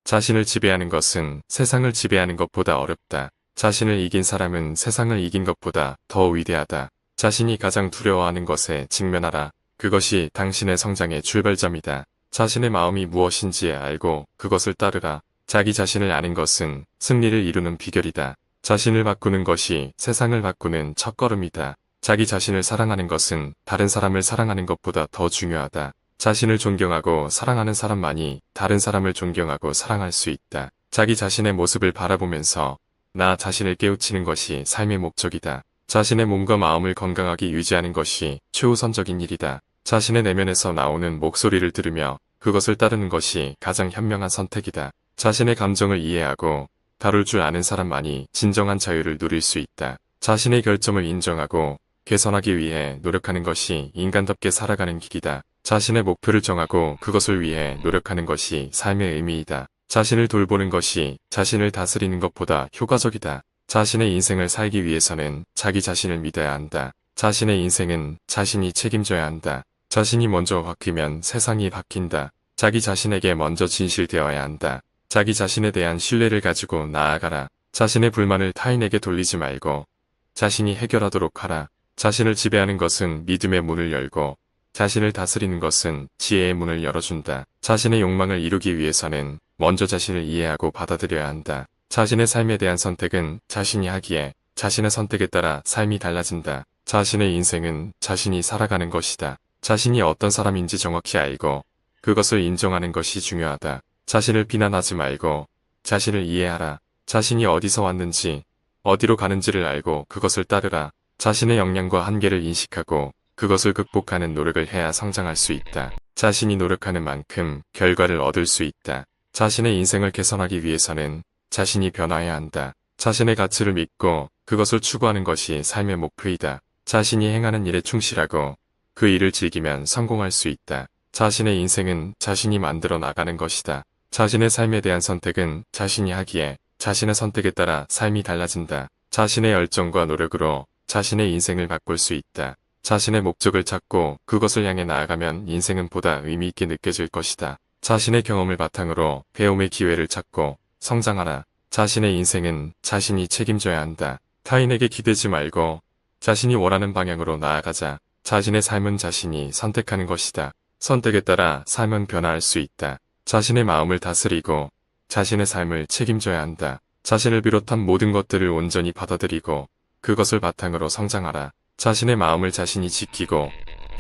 자신을 지배하는 것은 세상을 지배하는 것보다 어렵다. 자신을 이긴 사람은 세상을 이긴 것보다 더 위대하다. 자신이 가장 두려워하는 것에 직면하라. 그것이 당신의 성장의 출발점이다. 자신의 마음이 무엇인지 알고 그것을 따르라. 자기 자신을 아는 것은 승리를 이루는 비결이다. 자신을 바꾸는 것이 세상을 바꾸는 첫걸음이다. 자기 자신을 사랑하는 것은 다른 사람을 사랑하는 것보다 더 중요하다. 자신을 존경하고 사랑하는 사람만이 다른 사람을 존경하고 사랑할 수 있다. 자기 자신의 모습을 바라보면서 나 자신을 깨우치는 것이 삶의 목적이다. 자신의 몸과 마음을 건강하게 유지하는 것이 최우선적인 일이다. 자신의 내면에서 나오는 목소리를 들으며 그것을 따르는 것이 가장 현명한 선택이다. 자신의 감정을 이해하고 다룰 줄 아는 사람만이 진정한 자유를 누릴 수 있다. 자신의 결점을 인정하고 개선하기 위해 노력하는 것이 인간답게 살아가는 길이다. 자신의 목표를 정하고 그것을 위해 노력하는 것이 삶의 의미이다. 자신을 돌보는 것이 자신을 다스리는 것보다 효과적이다. 자신의 인생을 살기 위해서는 자기 자신을 믿어야 한다. 자신의 인생은 자신이 책임져야 한다. 자신이 먼저 바뀌면 세상이 바뀐다. 자기 자신에게 먼저 진실되어야 한다. 자기 자신에 대한 신뢰를 가지고 나아가라. 자신의 불만을 타인에게 돌리지 말고 자신이 해결하도록 하라. 자신을 지배하는 것은 믿음의 문을 열고 자신을 다스리는 것은 지혜의 문을 열어준다. 자신의 욕망을 이루기 위해서는 먼저 자신을 이해하고 받아들여야 한다. 자신의 삶에 대한 선택은 자신이 하기에 자신의 선택에 따라 삶이 달라진다. 자신의 인생은 자신이 살아가는 것이다. 자신이 어떤 사람인지 정확히 알고 그것을 인정하는 것이 중요하다. 자신을 비난하지 말고 자신을 이해하라. 자신이 어디서 왔는지 어디로 가는지를 알고 그것을 따르라. 자신의 역량과 한계를 인식하고 그것을 극복하는 노력을 해야 성장할 수 있다. 자신이 노력하는 만큼 결과를 얻을 수 있다. 자신의 인생을 개선하기 위해서는 자신이 변화해야 한다. 자신의 가치를 믿고 그것을 추구하는 것이 삶의 목표이다. 자신이 행하는 일에 충실하고 그 일을 즐기면 성공할 수 있다. 자신의 인생은 자신이 만들어 나가는 것이다. 자신의 삶에 대한 선택은 자신이 하기에 자신의 선택에 따라 삶이 달라진다. 자신의 열정과 노력으로 자신의 인생을 바꿀 수 있다. 자신의 목적을 찾고 그것을 향해 나아가면 인생은 보다 의미 있게 느껴질 것이다. 자신의 경험을 바탕으로 배움의 기회를 찾고 성장하라. 자신의 인생은 자신이 책임져야 한다. 타인에게 기대지 말고 자신이 원하는 방향으로 나아가자. 자신의 삶은 자신이 선택하는 것이다. 선택에 따라 삶은 변화할 수 있다. 자신의 마음을 다스리고 자신의 삶을 책임져야 한다. 자신을 비롯한 모든 것들을 온전히 받아들이고 그것을 바탕으로 성장하라. 자신의 마음을 자신이 지키고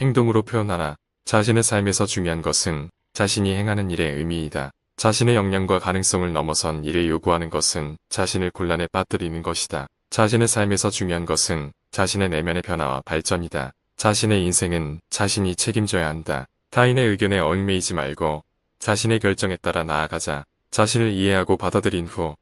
행동으로 표현하라. 자신의 삶에서 중요한 것은 자신이 행하는 일의 의미이다. 자신의 역량과 가능성을 넘어선 일을 요구하는 것은 자신을 곤란에 빠뜨리는 것이다. 자신의 삶에서 중요한 것은 자신의 내면의 변화와 발전이다. 자신의 인생은 자신이 책임져야 한다. 타인의 의견에 얽매이지 말고 자신의 결정에 따라 나아가자. 자신을 이해하고 받아들인 후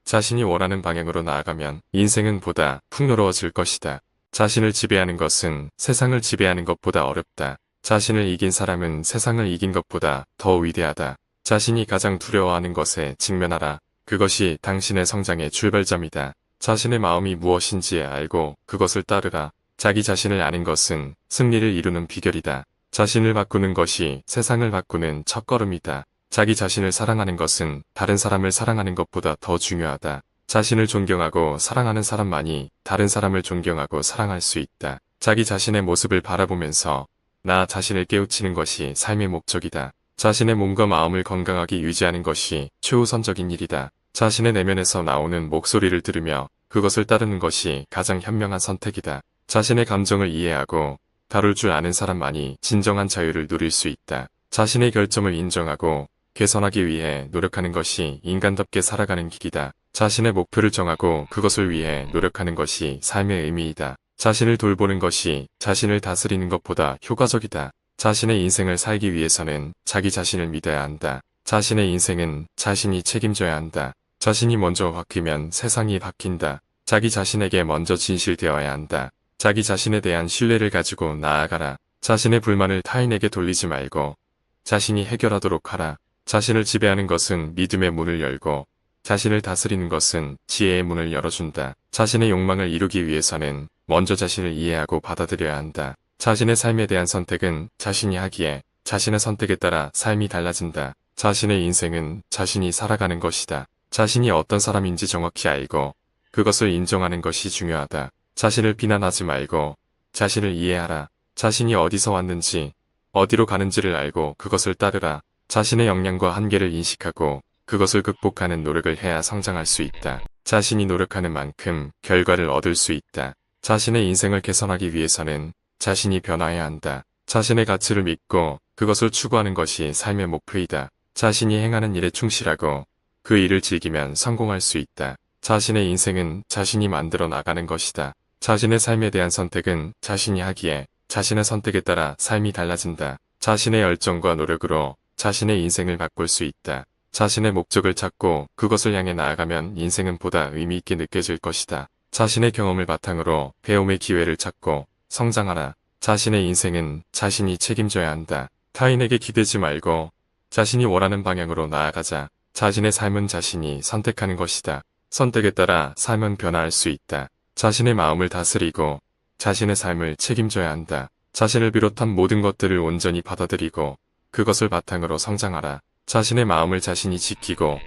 자신이 원하는 방향으로 나아가면 인생은 보다 풍요로워질 것이다. 자신을 지배하는 것은 세상을 지배하는 것보다 어렵다. 자신을 이긴 사람은 세상을 이긴 것보다 더 위대하다. 자신이 가장 두려워하는 것에 직면하라. 그것이 당신의 성장의 출발점이다. 자신의 마음이 무엇인지 알고 그것을 따르라. 자기 자신을 아는 것은 승리를 이루는 비결이다. 자신을 바꾸는 것이 세상을 바꾸는 첫걸음이다. 자기 자신을 사랑하는 것은 다른 사람을 사랑하는 것보다 더 중요하다. 자신을 존경하고 사랑하는 사람만이 다른 사람을 존경하고 사랑할 수 있다. 자기 자신의 모습을 바라보면서 나 자신을 깨우치는 것이 삶의 목적이다. 자신의 몸과 마음을 건강하게 유지하는 것이 최우선적인 일이다. 자신의 내면에서 나오는 목소리를 들으며 그것을 따르는 것이 가장 현명한 선택이다. 자신의 감정을 이해하고 다룰 줄 아는 사람만이 진정한 자유를 누릴 수 있다. 자신의 결점을 인정하고 개선하기 위해 노력하는 것이 인간답게 살아가는 길이다. 자신의 목표를 정하고 그것을 위해 노력하는 것이 삶의 의미이다. 자신을 돌보는 것이 자신을 다스리는 것보다 효과적이다. 자신의 인생을 살기 위해서는 자기 자신을 믿어야 한다. 자신의 인생은 자신이 책임져야 한다. 자신이 먼저 바뀌면 세상이 바뀐다. 자기 자신에게 먼저 진실되어야 한다. 자기 자신에 대한 신뢰를 가지고 나아가라. 자신의 불만을 타인에게 돌리지 말고 자신이 해결하도록 하라. 자신을 지배하는 것은 믿음의 문을 열고 자신을 다스리는 것은 지혜의 문을 열어준다. 자신의 욕망을 이루기 위해서는 먼저 자신을 이해하고 받아들여야 한다. 자신의 삶에 대한 선택은 자신이 하기에 자신의 선택에 따라 삶이 달라진다. 자신의 인생은 자신이 살아가는 것이다. 자신이 어떤 사람인지 정확히 알고 그것을 인정하는 것이 중요하다. 자신을 비난하지 말고 자신을 이해하라. 자신이 어디서 왔는지 어디로 가는지를 알고 그것을 따르라. 자신의 역량과 한계를 인식하고 그것을 극복하는 노력을 해야 성장할 수 있다. 자신이 노력하는 만큼 결과를 얻을 수 있다. 자신의 인생을 개선하기 위해서는 자신이 변화해야 한다. 자신의 가치를 믿고 그것을 추구하는 것이 삶의 목표이다. 자신이 행하는 일에 충실하고 그 일을 즐기면 성공할 수 있다. 자신의 인생은 자신이 만들어 나가는 것이다. 자신의 삶에 대한 선택은 자신이 하기에 자신의 선택에 따라 삶이 달라진다. 자신의 열정과 노력으로 자신의 인생을 바꿀 수 있다. 자신의 목적을 찾고 그것을 향해 나아가면 인생은 보다 의미 있게 느껴질 것이다. 자신의 경험을 바탕으로 배움의 기회를 찾고 성장하라. 자신의 인생은 자신이 책임져야 한다. 타인에게 기대지 말고 자신이 원하는 방향으로 나아가자. 자신의 삶은 자신이 선택하는 것이다. 선택에 따라 삶은 변화할 수 있다. 자신의 마음을 다스리고 자신의 삶을 책임져야 한다. 자신을 비롯한 모든 것들을 온전히 받아들이고 그것을 바탕으로 성장하라. 자신의 마음을 자신이 지키고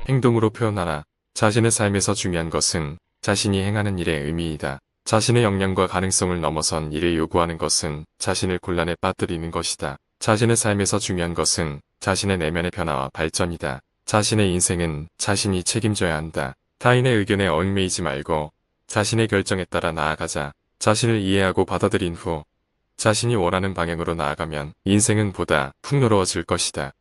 행동으로 표현하라. 자신의 삶에서 중요한 것은 자신이 행하는 일의 의미이다. 자신의 역량과 가능성을 넘어선 일을 요구하는 것은 자신을 곤란에 빠뜨리는 것이다. 자신의 삶에서 중요한 것은 자신의 내면의 변화와 발전이다. 자신의 인생은 자신이 책임져야 한다. 타인의 의견에 얽매이지 말고 자신의 결정에 따라 나아가자. 자신을 이해하고 받아들인 후 자신이 원하는 방향으로 나아가면 인생은 보다 풍요로워질 것이다.